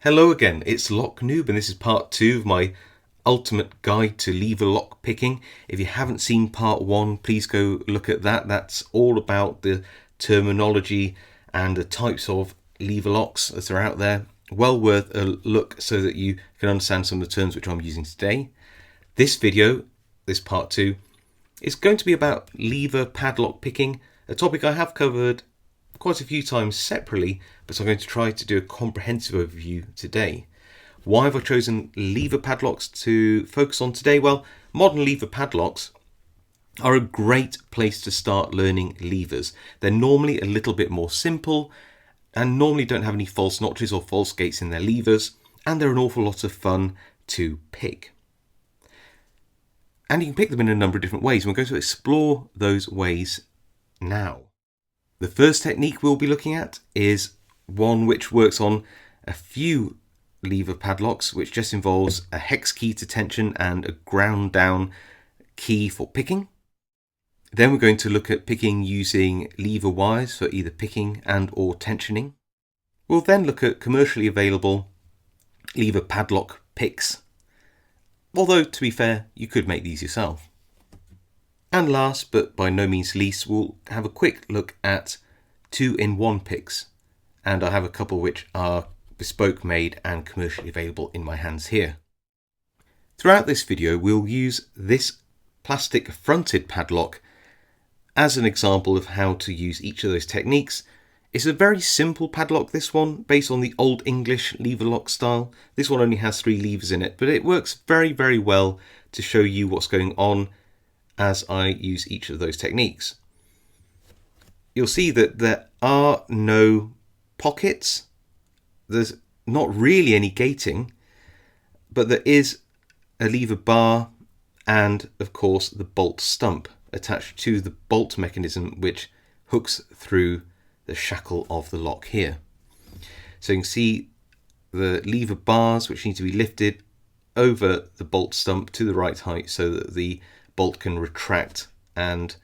Hello again, it's Lock Noob and this is part 2 of my ultimate guide to lever lock picking. If you haven't seen part 1, please go look at that. That's all about the terminology and the types of lever locks that are out there. Well worth a look so that you can understand some of the terms which I'm using today. This video, this part 2, is going to be about lever padlock picking, a topic I have covered quite a few times separately, but I'm going to try to do a comprehensive overview today. Why have I chosen lever padlocks to focus on today? Well, modern lever padlocks are a great place to start learning levers. They're normally a little bit more simple and normally don't have any false notches or false gates in their levers, and they're an awful lot of fun to pick. And you can pick them in a number of different ways. We're going to explore those ways now. The first technique we'll be looking at is one which works on a few lever padlocks, which just involves a hex key to tension and a ground down key for picking. Then we're going to look at picking using lever wires for either picking and or tensioning. We'll then look at commercially available lever padlock picks, although to be fair, you could make these yourself. And last, but by no means least, we'll have a quick look at 2-in-1 picks. And I have a couple which are bespoke made and commercially available in my hands here. Throughout this video, we'll use this plastic fronted padlock as an example of how to use each of those techniques. It's a very simple padlock, this one, based on the Old English lever lock style. This one only has 3 levers in it, but it works very, very well to show you what's going on as I use each of those techniques. You'll see that there are no pockets. There's not really any gating, but there is a lever bar and, of course, the bolt stump attached to the bolt mechanism which hooks through the shackle of the lock here. So you can see the lever bars which need to be lifted over the bolt stump to the right height so that the bolt can retract, and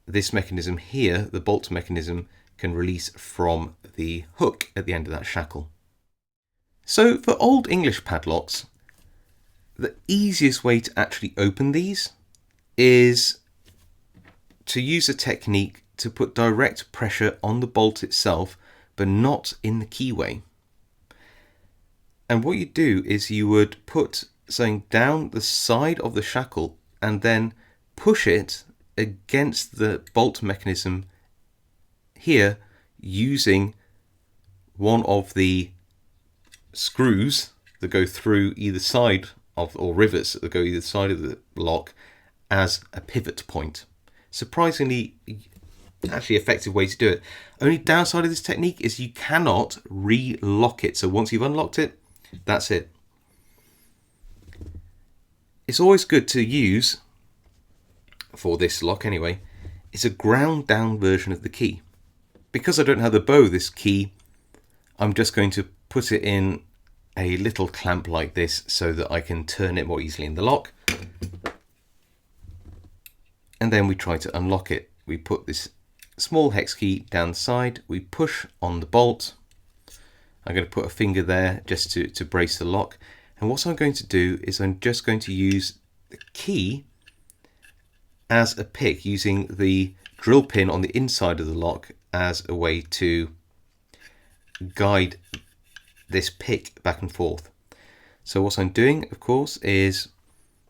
this mechanism here, the bolt mechanism, can release from the hook at the end of that shackle. So for Old English padlocks, the easiest way to actually open these is to use a technique to put direct pressure on the bolt itself, but not in the keyway. And what you do is you would put something down the side of the shackle and then push it against the bolt mechanism here using one of the screws that go through either side of, or rivets that go either side of the lock as a pivot point. Surprisingly, actually effective way to do it. Only downside of this technique is you cannot re-lock it. So once you've unlocked it, that's it. It's always good to use, for this lock anyway, is a ground down version of the key. Because I don't have the bow this key, I'm just going to put it in a little clamp like this so that I can turn it more easily in the lock. And then we try to unlock it. We put this small hex key down the side, we push on the bolt. I'm going to put a finger there just to brace the lock. And what I'm going to do is I'm just going to use the key as a pick, using the drill pin on the inside of the lock as a way to guide this pick back and forth. So what I'm doing, of course, is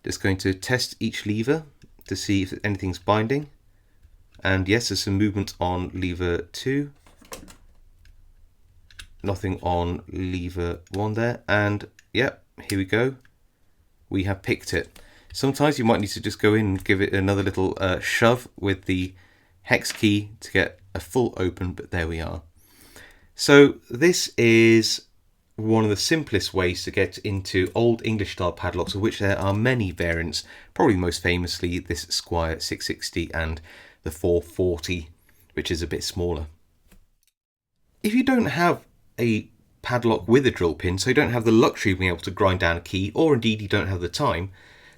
just going to test each lever to see if anything's binding. And yes, there's some movement on lever 2. Nothing on lever 1 there. And yep, here we go. We have picked it. Sometimes you might need to just go in and give it another little shove with the hex key to get a full open, but there we are. So this is one of the simplest ways to get into Old English style padlocks, of which there are many variants, probably most famously this Squire 660 and the 440, which is a bit smaller. If you don't have a padlock with a drill pin, so you don't have the luxury of being able to grind down a key, or indeed you don't have the time,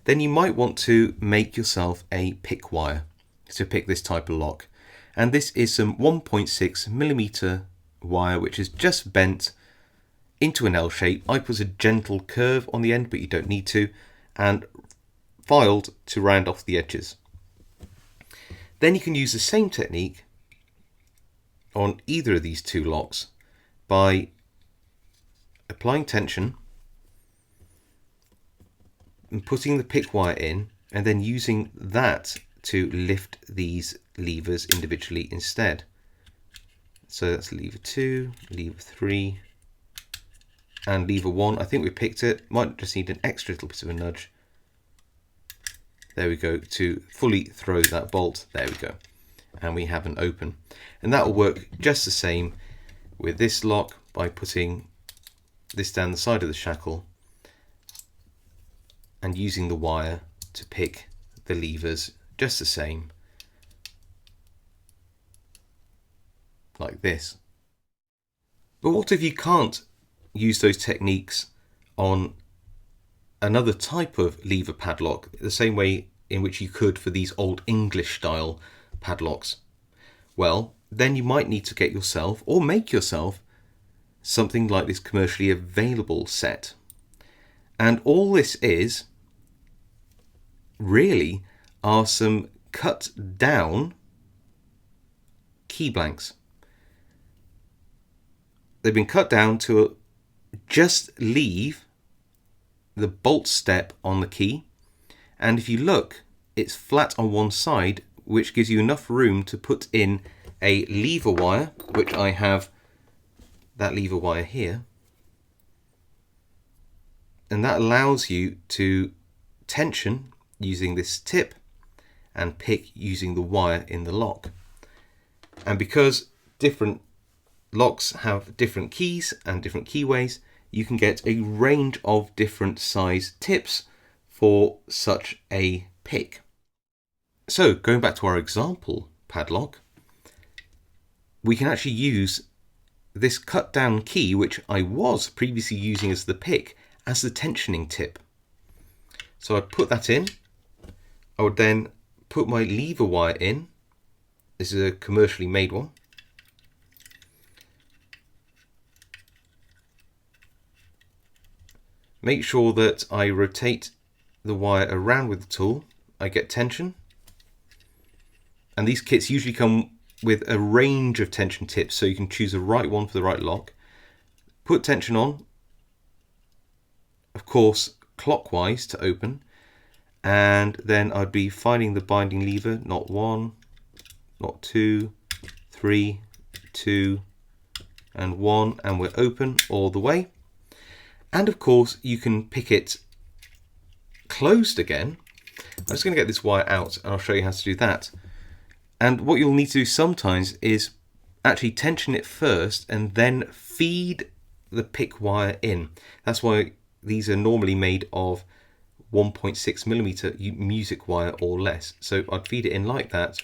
then you might want to make yourself a pick wire to pick this type of lock. And this is some 1.6mm wire which is just bent into an L shape. I put a gentle curve on the end, but you don't need to, and filed to round off the edges. Then you can use the same technique on either of these two locks by applying tension and putting the pick wire in, and then using that to lift these levers individually instead. So that's lever 2, lever 3, and lever 1. I think we picked it. Might just need an extra little bit of a nudge. There we go, to fully throw that bolt. There we go. And we have an open. And that will work just the same with this lock by putting this down the side of the shackle and using the wire to pick the levers just the same, like this. But what if you can't use those techniques on another type of lever padlock, the same way in which you could for these old English style padlocks? Well, then you might need to get yourself or make yourself something like this commercially available set. And all this is really are some cut down key blanks. They've been cut down to just leave the bolt step on the key, and if you look, it's flat on one side, which gives you enough room to put in a lever wire, which I have that lever wire here, and that allows you to tension using this tip and pick using the wire in the lock. And because different locks have different keys and different keyways, you can get a range of different size tips for such a pick. So going back to our example padlock, we can actually use this cut down key, which I was previously using as the pick, as the tensioning tip. So I'd put that in. I would then put my lever wire in. This is a commercially made one. Make sure that I rotate the wire around with the tool. I get tension. And these kits usually come with a range of tension tips, so you can choose the right one for the right lock. Put tension on, of course, clockwise to open. And then I'd be finding the binding lever, not 1, not 2, 3, 2, and 1, and we're open all the way. And of course, you can pick it closed again. I'm just going to get this wire out and I'll show you how to do that. And what you'll need to do sometimes is actually tension it first and then feed the pick wire in. That's why these are normally made of 1.6mm music wire or less. So I'd feed it in like that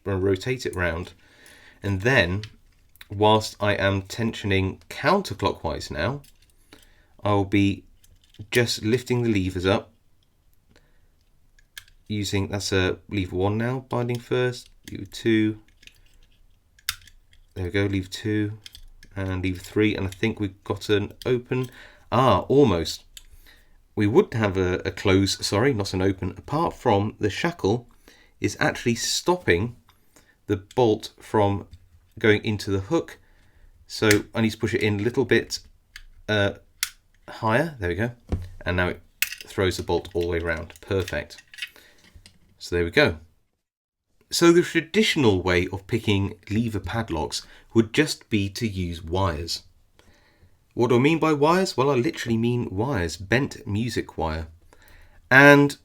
and rotate it round. And then, whilst I am tensioning counterclockwise now, I'll be just lifting the levers up using, that's a lever 1 now, binding first, lever 2, there we go, lever 2, and lever 3, and I think we've got an open, almost. We would have a close, sorry, not an open, apart from the shackle is actually stopping the bolt from going into the hook. So I need to push it in a little bit higher, there we go, and now it throws the bolt all the way around. Perfect. So there we go. So the traditional way of picking lever padlocks would just be to use wires. What do I mean by wires? Well, I literally mean wires, bent music wire. And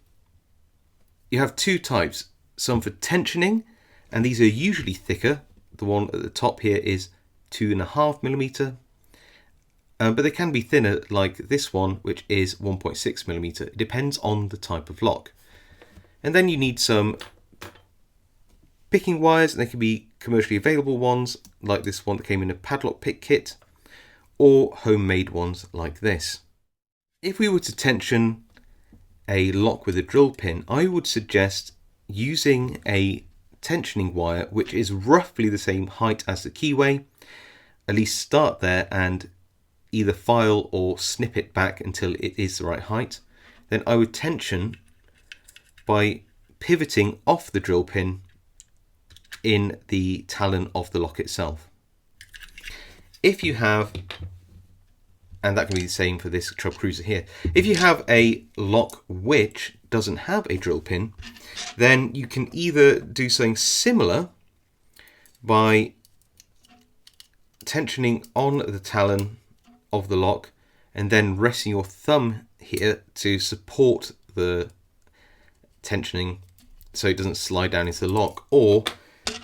you have two types, some for tensioning, and these are usually thicker. The one at the top here is 2.5mm, but they can be thinner like this one, which is 1.6mm. It depends on the type of lock. And then you need some picking wires, and they can be commercially available ones like this one that came in a padlock pick kit, or homemade ones like this. If we were to tension a lock with a drill pin, I would suggest using a tensioning wire which is roughly the same height as the keyway. At least start there and either file or snip it back until it is the right height. Then I would tension by pivoting off the drill pin in the talon of the lock itself. If you have, and that can be the same for this Trouble Cruiser here, if you have a lock which doesn't have a drill pin, then you can either do something similar by tensioning on the talon of the lock and then resting your thumb here to support the tensioning so it doesn't slide down into the lock, or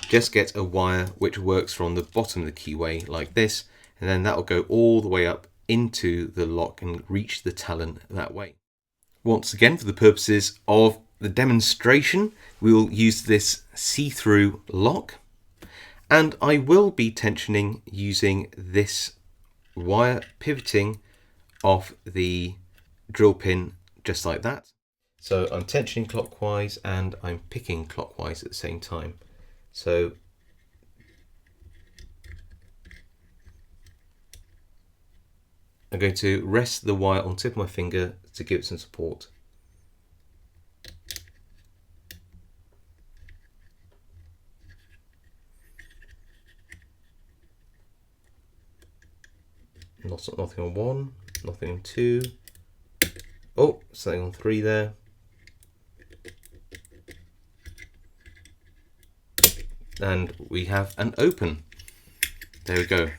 just get a wire which works from the bottom of the keyway like this, and then that will go all the way up into the lock and reach the talon that way. Once again, for the purposes of the demonstration, we will use this see-through lock, and I will be tensioning using this wire pivoting off the drill pin just like that. So I'm tensioning clockwise and I'm picking clockwise at the same time. So I'm going to rest the wire on the tip of my finger to give it some support. Nothing on 1, nothing on 2. Oh, something on 3 there. And we have an open. There we go.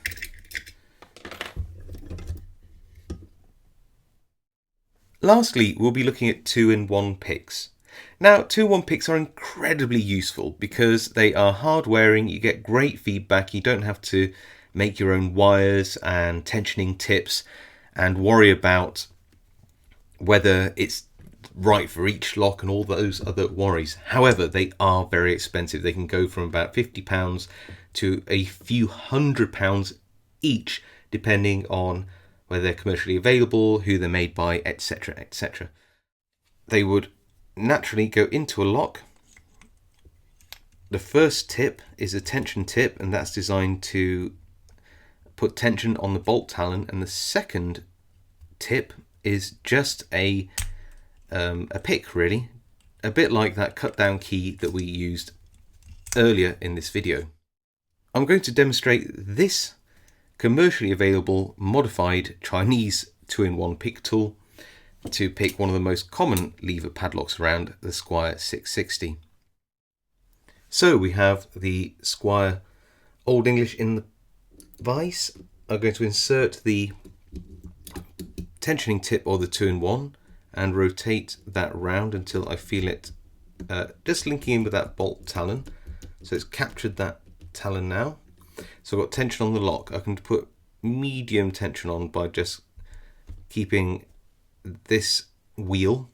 Lastly, we'll be looking at 2-in-1 picks. Now, 2-in-1 picks are incredibly useful because they are hard wearing, you get great feedback, you don't have to make your own wires and tensioning tips and worry about whether it's right for each lock and all those other worries. However, they are very expensive. They can go from about £50 to a few £100 each, depending on whether they're commercially available, who they're made by, etc, etc. They would naturally go into a lock. The first tip is a tension tip, and that's designed to put tension on the bolt talon, and the second tip is just a pick, really, a bit like that cut down key that we used earlier in this video. I'm going to demonstrate this commercially available modified Chinese 2-in-1 pick tool to pick one of the most common lever padlocks around, the Squire 660. So we have the Squire Old English in the vise. I'm going to insert the tensioning tip or the 2-in-1 and rotate that round until I feel it just linking in with that bolt talon. So it's captured that talon now. So I've got tension on the lock. I can put medium tension on by just keeping this wheel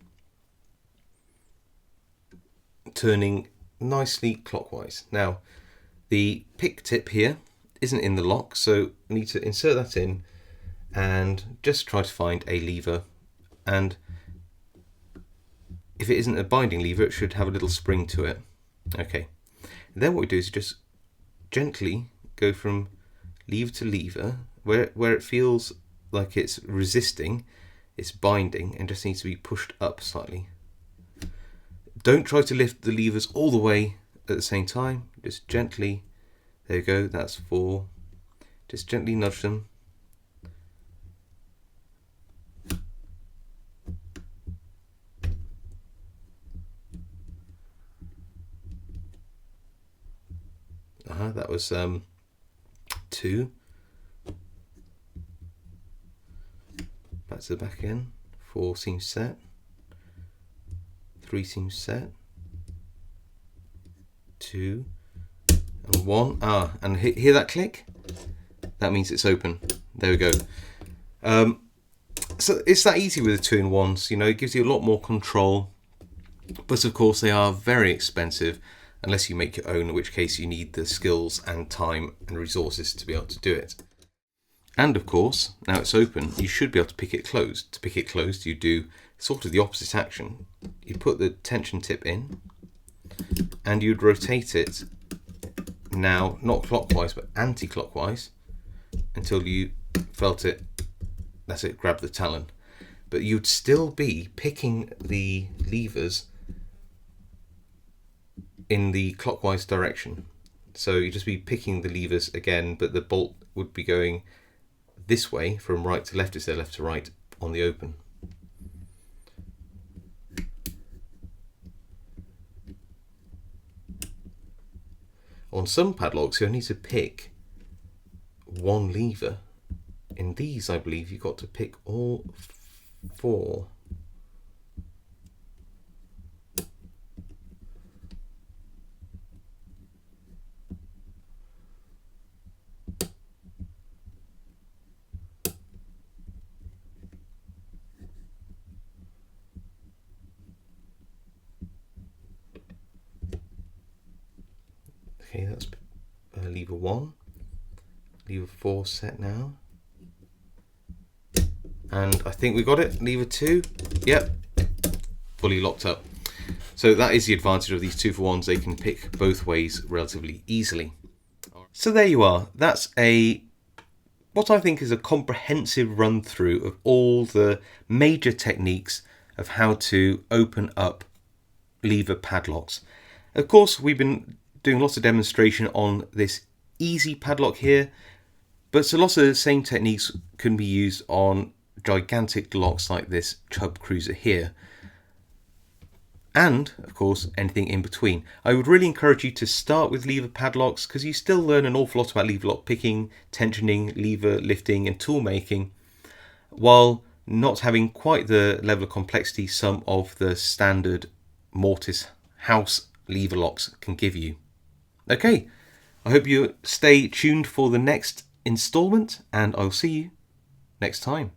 turning nicely clockwise. Now the pick tip here isn't in the lock, so I need to insert that in and just try to find a lever, and if it isn't a binding lever it should have a little spring to it. Okay, and then what we do is just gently go from lever to lever where it feels like it's resisting, it's binding, and just needs to be pushed up slightly. Don't try to lift the levers all the way at the same time, just gently. There you go, that's 4. Just gently nudge them. That was 2. Back to the back again. 4 seems set. 3 seems set. 2 and 1. And hear that click? That means it's open. There we go. So it's that easy with the 2-in-1s. You know, it gives you a lot more control. But of course, they are very expensive unless you make your own, in which case you need the skills and time and resources to be able to do it. And of course, now it's open, you should be able to pick it closed. To pick it closed, you do sort of the opposite action. You put the tension tip in and you'd rotate it now, not clockwise, but anti-clockwise until you felt it that's it, grab the talon. But you'd still be picking the levers in the clockwise direction. So you'd just be picking the levers again, but the bolt would be going this way from right to left instead of left to right on the open. On some padlocks, you only need to pick one lever. In these, I believe, you've got to pick all 4. Okay, that's lever 1. Lever 4 set now. And I think we got it. Lever 2. Yep. Fully locked up. So that is the advantage of these 2-for-1s. They can pick both ways relatively easily. So there you are. That's what I think is a comprehensive run through of all the major techniques of how to open up lever padlocks. Of course, we've been doing lots of demonstration on this easy padlock here, but so lots of the same techniques can be used on gigantic locks like this Chubb Cruiser here, and of course anything in between. I would really encourage you to start with lever padlocks because you still learn an awful lot about lever lock picking, tensioning, lever lifting and tool making, while not having quite the level of complexity some of the standard mortice house lever locks can give you. Okay, I hope you stay tuned for the next installment, and I'll see you next time.